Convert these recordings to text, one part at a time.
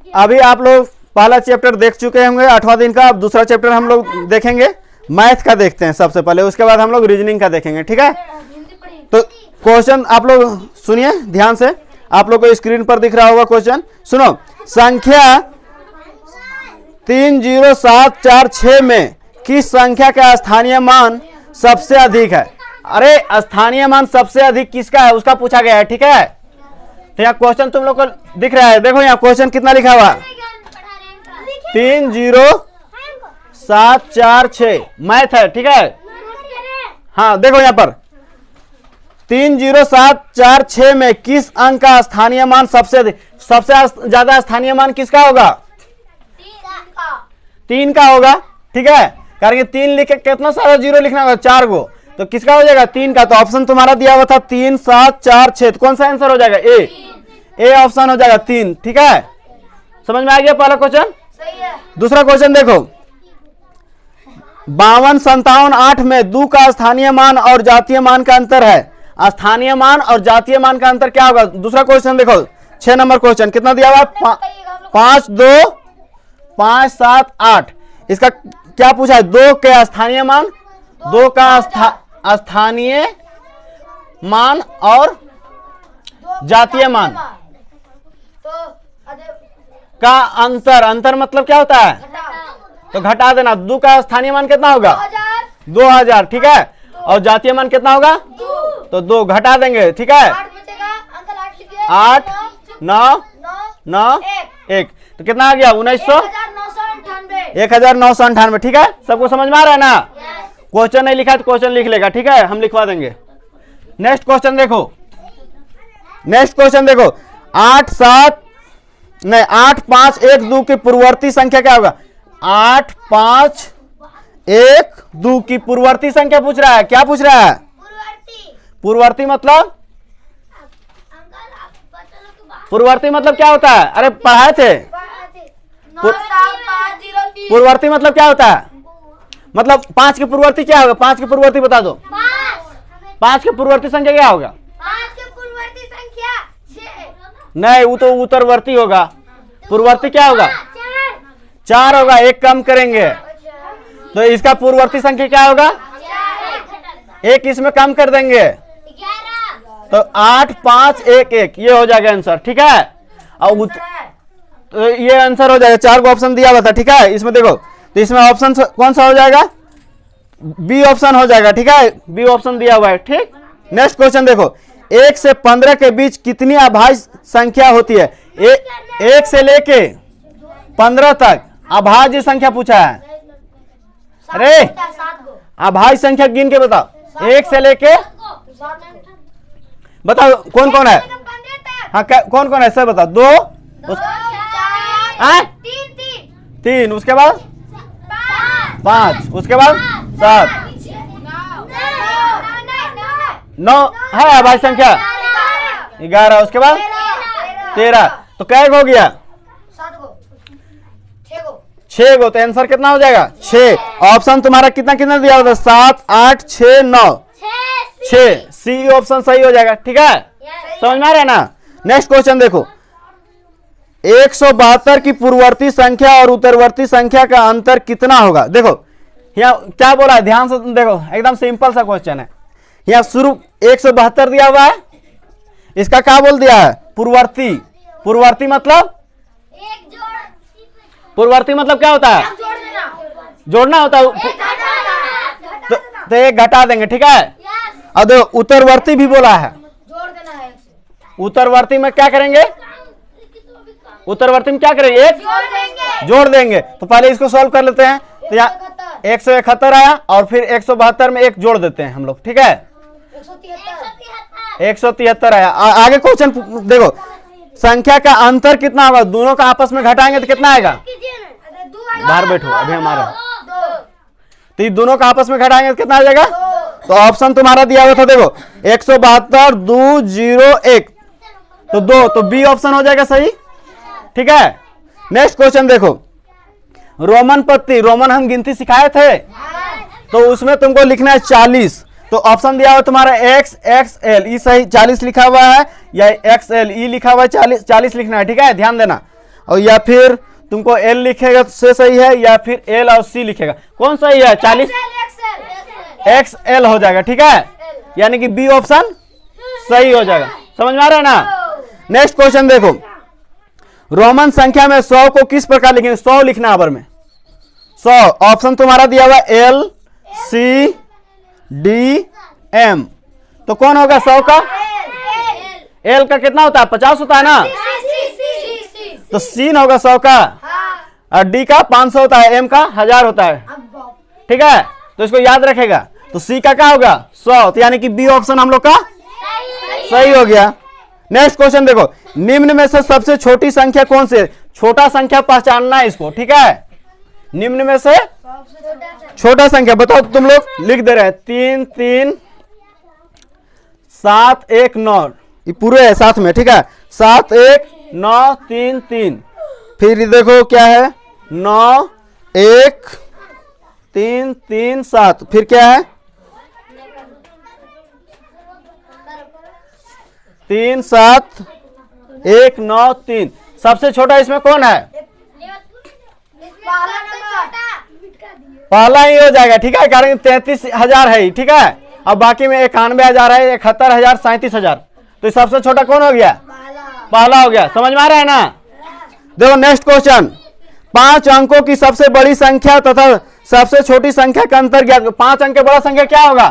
अभी आप लोग पहला चैप्टर देख चुके होंगे 8वां दिन का। अब दूसरा चैप्टर हम लोग देखेंगे, मैथ का देखते हैं सबसे पहले, उसके बाद हम लोग रीजनिंग का देखेंगे, ठीक है। तो क्वेश्चन आप लोग सुनिए ध्यान से, आप लोग को स्क्रीन पर दिख रहा होगा क्वेश्चन। सुनो, संख्या 30746 में किस संख्या का स्थानीय मान सबसे अधिक है? अरे स्थानीय मान सबसे अधिक किसका है उसका पूछा गया है, ठीक है। तो यहाँ क्वेश्चन तुम लोग को दिख रहा है, देखो यहाँ क्वेश्चन कितना लिखा हुआ, 30746 मैथ है, ठीक है। हाँ देखो यहाँ पर 30746 में किस अंक का स्थानीय मान सबसे अधिक, सबसे ज्यादा स्थानीय मान किसका होगा? 3 का होगा, ठीक है। कारण कि 3 लिख के कितना सारा जीरो लिखना होगा, 4 गो, तो किसका हो जाएगा? 3 का। तो ऑप्शन तुम्हारा दिया हुआ था 3746, कौन सा आंसर हो जाएगा? ए ऑप्शन हो जाएगा 3, ठीक है। समझ में आ गया पहला क्वेश्चन? दूसरा क्वेश्चन देखो, 52, 57, 8 में 2 का स्थानीय मान और जातीय मान का अंतर है। स्थानीय मान और जातीय मान का अंतर क्या होगा? दूसरा क्वेश्चन देखो, 6 नंबर क्वेश्चन कितना दिया हुआ? 5, 2, 5, 7, 8। इसका क्या पूछा है? 2 के स्थानीय मान, 2 का स्थानीय मान और जातीय मान का अंतर। अंतर मतलब क्या होता है? तो घटा देना। 2 का स्थानीय मान कितना होगा? 2000, ठीक है। और जातीय मान कितना होगा? तो 2 घटा देंगे, ठीक है। 8, 9, 9, 1, तो कितना आ गया? 1998, ठीक है। सबको समझ में आ रहा है ना? क्वेश्चन नहीं लिखा तो क्वेश्चन लिख लेगा, ठीक है, हम लिखवा देंगे। नेक्स्ट क्वेश्चन देखो, 8, 5, 1, 2 की पूर्ववर्ती संख्या क्या होगा? 8, 5, 1, 2 की पूर्ववर्ती संख्या पूछ रहा है। क्या पूछ रहा है? पूर्ववर्ती मतलब, पूर्ववर्ती मतलब क्या होता है? अरे पढ़ाए थे। पूर्ववर्ती मतलब क्या होता है? मतलब 5 की पूर्ववर्ती क्या होगा? 5 की पूर्ववर्ती बता दो। 5 की पूर्ववर्ती संख्या क्या होगा? 5 की पूर्ववर्ती संख्या 6। नहीं, वो तो उत्तरवर्ती होगा। पूर्ववर्ती क्या होगा? 4 होगा, 1 कम करेंगे तो इसका पूर्ववर्ती संख्या क्या होगा? 1 इसमें कम कर देंगे तो 8, 5, 1, 1 ये हो जाएगा आंसर, ठीक है। और तो ये आंसर हो जाएगा। 4 को ऑप्शन दिया हुआ था, ठीक है। इसमें देखो, तो इसमें ऑप्शन कौन सा हो जाएगा? बी ऑप्शन हो जाएगा, ठीक है। बी ऑप्शन दिया हुआ है, ठीक। नेक्स्ट क्वेश्चन देखो, 1 से 15 के बीच कितनी अभाज्य संख्या होती है? 1 से लेके 15 तक अभाज्य संख्या पूछा है। अरे अभाज्य संख्या गिन के बताओ, 1 से लेके बताओ कौन कौन है? हाँ कौन कौन है सर बताओ। 2, 3, उसके बाद 5, उसके बाद 7, 9 है अभाज्य संख्या, 11, उसके बाद 13, तो कै हो गया? 6 गो। तो आंसर कितना हो जाएगा? 6। ऑप्शन तुम्हारा कितना कितना दिया होता? 7, 8, 6, 9, 6। सी ऑप्शन सही हो जाएगा, ठीक है। समझ में आ रहा है ना? नेक्स्ट क्वेश्चन देखो, 172 की पूर्ववर्ती संख्या और उत्तरवर्ती संख्या का अंतर कितना होगा? देखो यहाँ क्या बोला है, ध्यान से देखो, एकदम सिंपल सा क्वेश्चन है। यहाँ शुरू 172 दिया हुआ है, इसका क्या बोल दिया है? पूर्ववर्ती। पूर्ववर्ती मतलब, पूर्ववर्ती मतलब क्या होता है? जोड़ना होता है। तो एक घटा देंगे, ठीक है। अब देखो उत्तरवर्ती भी बोला है, उत्तरवर्ती में क्या करेंगे? उत्तरवर्ती में क्या करेंगे? एक जोड़ देंगे। तो पहले इसको सॉल्व कर लेते हैं। तो यहाँ 171 आया और फिर 172 में 1 जोड़ देते हैं हम लोग, ठीक है। 173 आया। आगे क्वेश्चन देखो, संख्या का अंतर कितना होगा? दोनों का आपस में घटाएंगे तो कितना आएगा? बाहर बैठो अभी हमारा। तो ये दोनों का आपस में घटाएंगे तो कितना आ जाएगा? तो ऑप्शन तुम्हारा दिया हुआ था, देखो 172, 2, 0, 1, तो 2, तो बी ऑप्शन हो जाएगा सही, ठीक है। नेक्स्ट क्वेश्चन देखो, रोमन पत्ती, रोमन हम गिनती सिखाए थे, तो उसमें तुमको लिखना है 40। तो ऑप्शन दिया हुआ तुम्हारा एक्स, XL, ई सही 40 लिखा हुआ है, या XL, ई लिखा हुआ है 40 लिखना है, ठीक है, ध्यान देना। और या फिर तुमको एल लिखेगा से सही है, या फिर एल और सी लिखेगा, कौन सही है? 40 एक्स एल हो जाएगा, ठीक है, यानी कि बी ऑप्शन सही हो जाएगा। समझ में आ रहा है ना? नेक्स्ट क्वेश्चन देखो, रोमन संख्या में 100 को किस प्रकार लिखेंगे? 100 लिखना अबर में 100। ऑप्शन तुम्हारा दिया हुआ एल सी डी एम, तो कौन होगा 100 का? एल का कितना होता है? 50 होता है ना, तो सीन होगा 100 का, और डी का 500 होता है, एम का 1000 होता है, ठीक है, तो इसको याद रखेगा। तो सी का क्या होगा? 100, तो यानी कि बी ऑप्शन हम लोग का सही हो गया। नेक्स्ट क्वेश्चन देखो, निम्न में से सबसे छोटी संख्या कौन सी है? छोटा संख्या पहचानना है इसको, ठीक है, निम्न में से छोटा संख्या बताओ, तुम लोग लिख दे रहे हैं 3 3 7 1 9, ये पूरे है साथ में, ठीक है, 7 1 9 3 3, फिर देखो क्या है 9 1 3 3 7, फिर क्या है 3 7 1 9 3। सबसे छोटा इसमें कौन है? पहला ही हो जाएगा, ठीक है, कारण 33,000 है, ठीक है, अब बाकी में 91,000 है, 71,000, 37,000, तो सबसे छोटा कौन हो गया? पहला हो गया। समझ में आ रहा है ना? देखो नेक्स्ट क्वेश्चन, 5 अंकों की सबसे बड़ी संख्या तथा सबसे छोटी संख्या का अंतर ज्ञात। 5 अंक के बड़ा संख्या क्या होगा?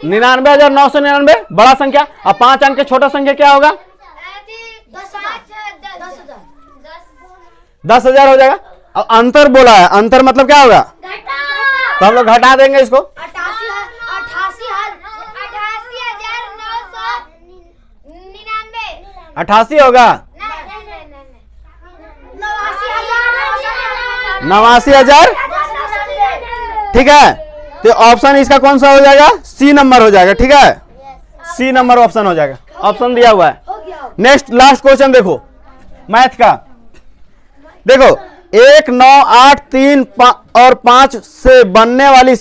99,999 बड़ा संख्या, अब 5 अंक के छोटा संख्या क्या होगा? 10,000 हो जाएगा। अब अंतर बोला है, अंतर मतलब क्या होगा? तो हम लोग घटा देंगे इसको, 88 होगा, 89,000, ठीक है, तो ऑप्शन इसका कौन सा हो जाएगा? सी नंबर हो जाएगा, ठीक है, सी नंबर ऑप्शन हो जाएगा, ऑप्शन दिया हुआ है। नेक्स्ट लास्ट क्वेश्चन देखो मैथ का, देखो 1 9 8 3 और 5 से बनने वाली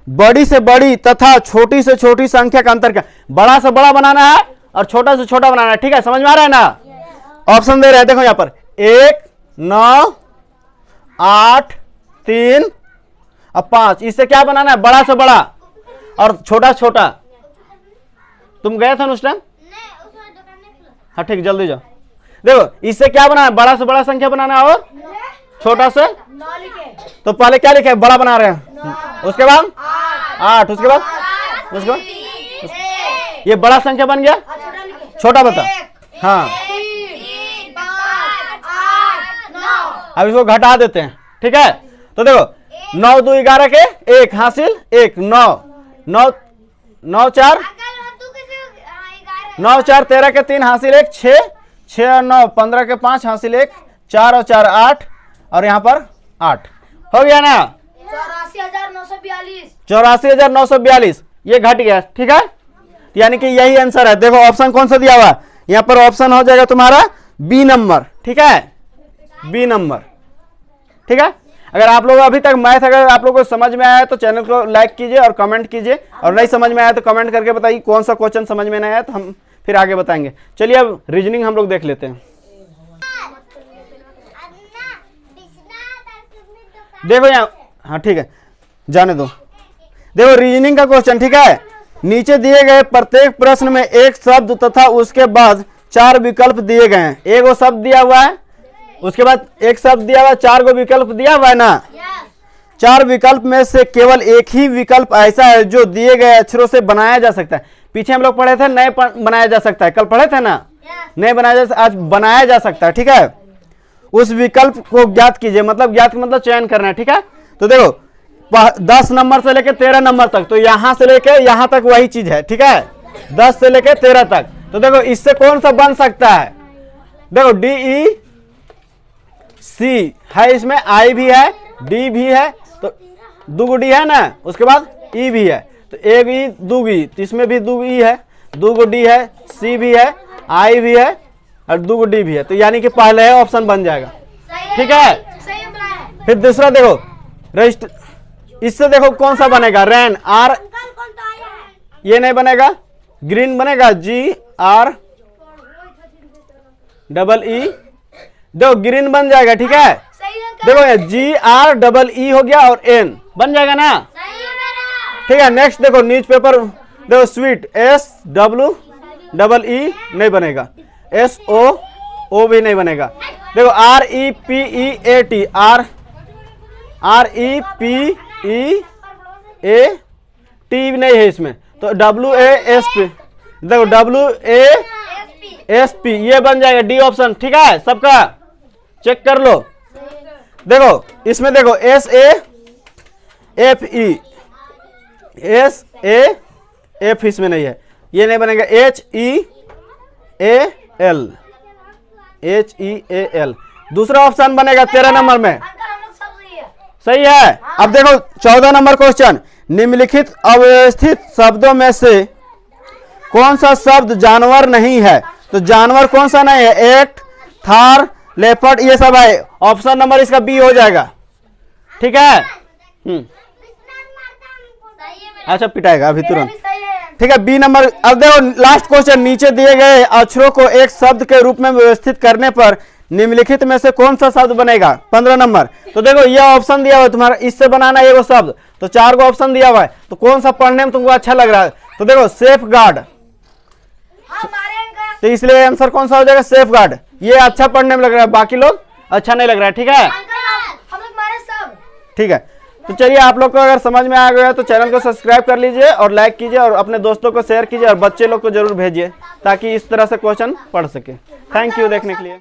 बड़ी से बड़ी तथा छोटी से छोटी संख्या का अंतर क्या? बड़ा से बड़ा बनाना है और छोटा से छोटा बनाना है, ठीक है, समझ में आ रहा है ना? ऑप्शन दे रहे हैं, देखो यहां पर 1 9 8 3 और 5, इससे क्या बनाना है? बड़ा से बड़ा और छोटा छोटा। तुम गए थे ना उस टाइम? हाँ ठीक, जल्दी जाओ। देखो इससे क्या बनाना है? बड़ा से बड़ा संख्या बनाना है और छोटा से, तो पहले क्या लिखे? बड़ा बना रहे हैं, उसके बाद 8, उसके बाद ये बड़ा संख्या बन गया, छोटा बता। हाँ, अब इसको घटा देते हैं, ठीक है, तो देखो 9 2 11 के 1 हासिल 1, 9 9 9 4 9 4 13 के 3 हासिल 1, 6 6 और 9 15 के 5 हासिल 1, 4 और 4 8, और यहाँ पर 8 हो गया ना? 84,942 ये घट गया, ठीक है, यानी कि यही आंसर है। देखो ऑप्शन कौन सा दिया हुआ? यहाँ पर ऑप्शन हो जाएगा तुम्हारा बी नंबर, ठीक है, बी नंबर, ठीक है। अगर आप लोग अभी तक मैथ अगर आप लोगों को समझ में आया तो चैनल को लाइक कीजिए और कमेंट कीजिए, और नहीं समझ में आया तो कमेंट करके बताइए कौन सा क्वेश्चन समझ में नहीं आया, तो हम फिर आगे बताएंगे। चलिए अब रीजनिंग हम लोग देख लेते हैं। देखो यहाँ, हाँ ठीक है, जाने दो। देखो रीजनिंग का क्वेश्चन, ठीक है, नीचे दिए गए प्रत्येक प्रश्न में एक शब्द तथा उसके बाद 4 विकल्प दिए गए हैं। एक वो शब्द दिया हुआ है, उसके बाद एक शब्द दिया हुआ है, 4 गो विकल्प दिया हुआ है ना। 4 विकल्प में से केवल एक ही विकल्प ऐसा है जो दिए गए अक्षरों से बनाया जा सकता है। पीछे हम लोग पढ़े थे नए बनाया जा सकता है, कल पढ़े थे ना, नए बनाया जा, आज बनाया जा सकता है, ठीक है। उस विकल्प को ज्ञात कीजिए, मतलब ज्ञात मतलब चयन करना है, ठीक है। तो देखो 10 नंबर से लेकर 13 नंबर तक, तो यहां से लेकर यहां तक वही चीज है, ठीक है, 10 से लेकर 13 तक। तो देखो इससे कौन सा बन सकता है? देखो डी ई सी है, इसमें आई भी है, डी भी है, तो दुगो डी है ना, उसके बाद ई भी है, तो एक ई दुगी, तो इसमें भी दुगो ई है, दुगो डी है, सी भी है, आई भी है और दुगो डी भी है, तो यानी कि पहले है ऑप्शन बन जाएगा, ठीक है। फिर दूसरा देखो रजिस्टर, इससे देखो कौन सा बनेगा? रैन, आर ये नहीं बनेगा, ग्रीन बनेगा, GREE। देखो ग्रीन बन जाएगा, ठीक है। सही है देखो ये GREE हो गया और N बन जाएगा ना, सही है मेरा। ठीक है। नेक्स्ट देखो न्यूज़पेपर, देखो स्वीट SWEE नहीं बनेगा, SOO भी नहीं बनेगा। देखो REPEAT भी नहीं है इसमें, तो WASP, देखो WASP ये बन जाएगा, D ऑप्शन, ठीक है। सबका चेक कर लो। देखो इसमें देखो SAFE इसमें नहीं है, ये नहीं बनेगा, HEAL दूसरा ऑप्शन बनेगा 13 नंबर में, अंकल हम लोग सब सही है। सही है। अब देखो 14 नंबर क्वेश्चन, निम्नलिखित अव्यवस्थित शब्दों में से कौन सा शब्द जानवर नहीं है? तो जानवर कौन सा नहीं है? एक्ट, थार, लेपर्ड, ये सब है। ऑप्शन नंबर इसका बी हो जाएगा, ठीक है। सही है मेरा। अच्छा पिटाएगा अभी मेरा तुरंत, भी सही है। ठीक है। B number. अब देखो लास्ट क्वेश्चन, नीचे दिए गए अक्षरों को एक शब्द के रूप में व्यवस्थित करने पर निम्नलिखित में से कौन सा शब्द बनेगा? 15 नंबर। तो देखो ये ऑप्शन दिया हुआ है तुम्हारा, इससे बनाना है वो शब्द, तो 4 को ऑप्शन दिया हुआ है, तो कौन सा पढ़ने में तुमको अच्छा लग रहा है? तो देखो सेफ गार्ड, हमारे अंकल तो इसलिए आंसर कौन सा हो जाएगा? Safe guard. ये अच्छा पढ़ने में लग रहा है, बाकी लोग अच्छा नहीं लग रहा है, ठीक है। हम लोग मारे सब। ठीक है, तो चलिए आप लोग को अगर समझ में आ गया तो चैनल को सब्सक्राइब कर लीजिए और लाइक कीजिए और अपने दोस्तों को शेयर कीजिए और बच्चे लोग को जरूर भेजिए ताकि इस तरह से क्वेश्चन पढ़ सके। थैंक यू देखने के लिए।